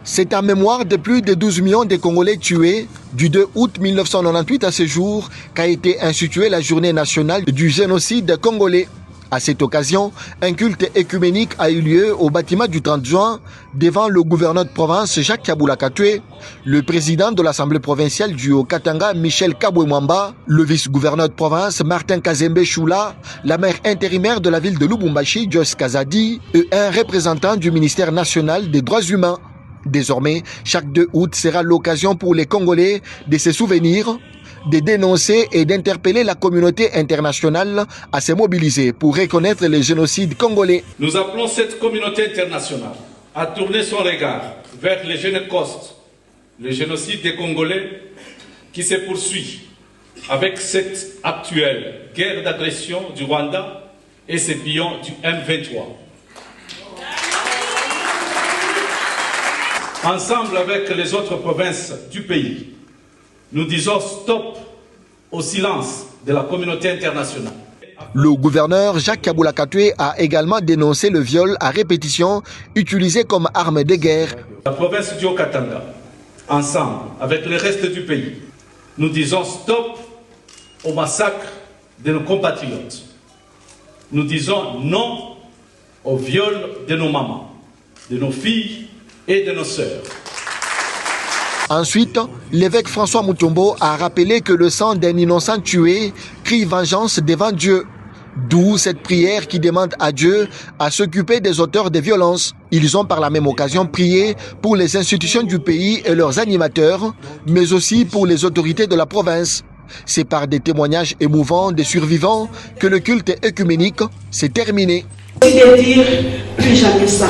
C'est en mémoire de plus de 12 millions de Congolais tués du 2 août 1998 à ce jour qu'a été instituée la journée nationale du génocide congolais. À cette occasion, un culte écuménique a eu lieu au bâtiment du 30 juin devant le gouverneur de province Jacques Kabula Katwe, le président de l'Assemblée provinciale du Haut-Katanga Michel Kabwe-Mwamba, le vice-gouverneur de province Martin Kazembe Choula, la maire intérimaire de la ville de Lubumbashi Joyce Kazadi et un représentant du ministère national des droits humains. Désormais, chaque 2 août sera l'occasion pour les Congolais de se souvenir, de dénoncer et d'interpeller la communauté internationale à se mobiliser pour reconnaître le génocide congolais. Nous appelons cette communauté internationale à tourner son regard vers les Génocostes, le génocide des Congolais qui se poursuit avec cette actuelle guerre d'agression du Rwanda et ses pions du M23. Ensemble avec les autres provinces du pays, nous disons stop au silence de la communauté internationale. Le gouverneur Jacques Kabula Katwe a également dénoncé le viol à répétition utilisé comme arme de guerre. La province du Haut-Katanga, ensemble avec le reste du pays, nous disons stop au massacre de nos compatriotes. Nous disons non au viol de nos mamans, de nos filles et de nos sœurs. Ensuite, l'évêque François Mutombo a rappelé que le sang d'un innocent tué crie vengeance devant Dieu. D'où cette prière qui demande à Dieu à s'occuper des auteurs de violences. Ils ont par la même occasion prié pour les institutions du pays et leurs animateurs, mais aussi pour les autorités de la province. C'est par des témoignages émouvants des survivants que le culte œcuménique s'est terminé. C'est de dire plus jamais ça.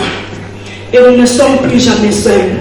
Et nous ne sommes plus jamais seuls.